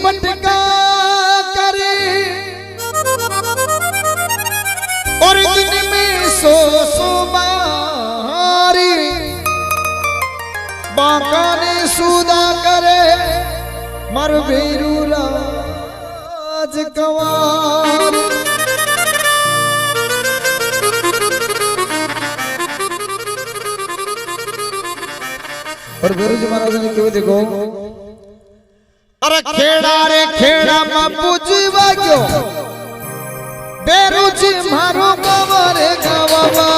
मटका करे और दिन में सो मारी बांका ने सुदा करे मर भीरू राज कवार। और भीरू जी महाराज ने क्यों देखो अरे खेड़ा रे खेड़ा में पूछवा क्यों भीरू जी मारो गवारे गवावा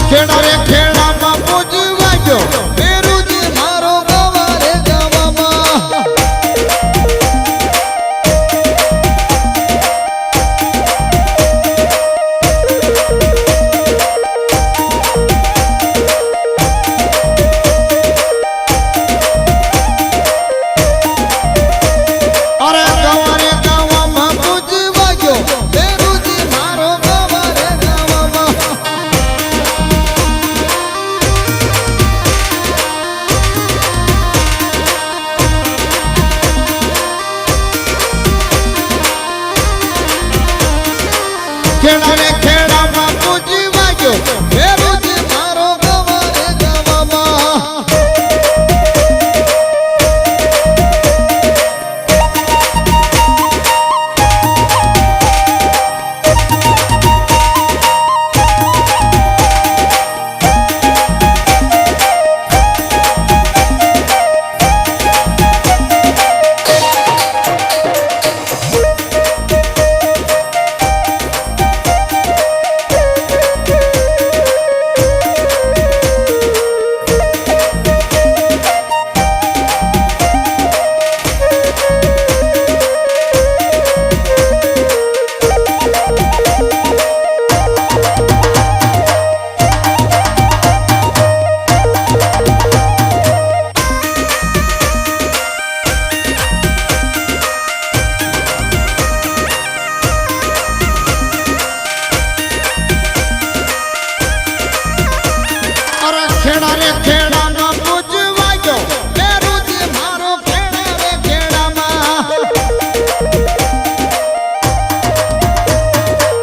खेड़ा रे खेड़ा में पूछवा क्यों भीरू जी मारो गवारे गवावा। अरे गवारे गवा में पूछवा क्यों भीरू जी मारो गवारे गवावा। खेड़ा रे खेड़ा में पूछवा क्यों भीरू जी मारो गवारे गवावा। अरे खेड़ा रे खेड़ा में पूछवा क्यों भीरू जी मारो खेड़ा रे खेड़ा में।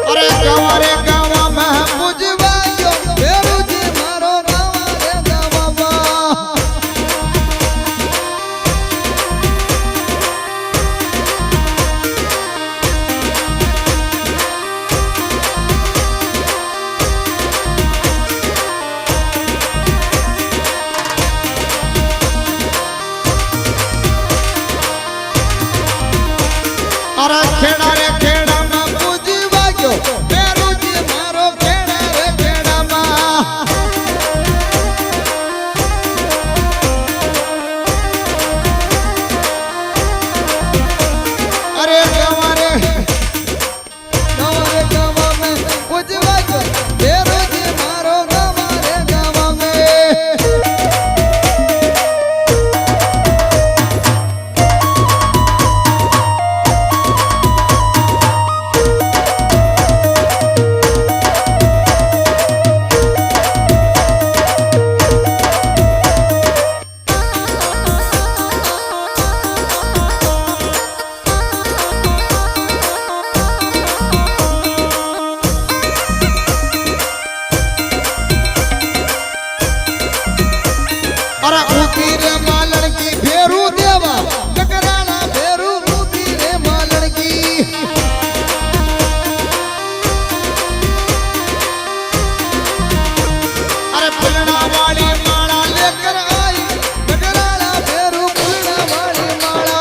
अरे गवारे गवा में पूछवा क्यों भीरू जी मारो गवारे गवावा। अरे खेड़ा रे खेड़ा में पूछवा क्यों भीरू जी मारो खेड़ा रे खेड़ा में। अरे गवारे गवारे गवा में पूछवा क्यों भीरू जी मारो गवारे गवा में। अरे ऊती रे मालण की भीरू देवा टकराना भीरू ऊती रे मालण की। अरे फुलना वाली माला लेकर आई टकराना भीरू फुलना वाली माला।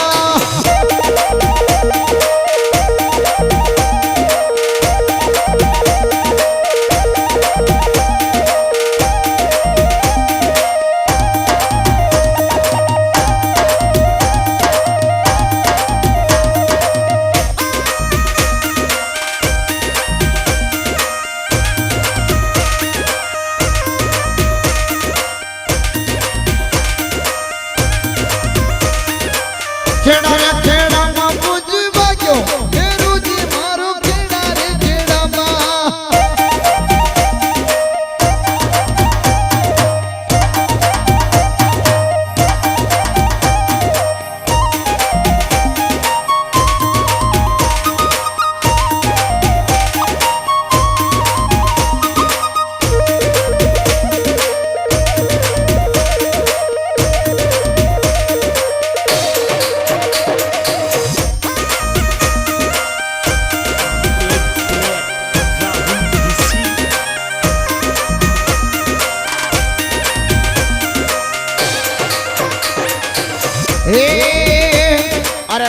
અરે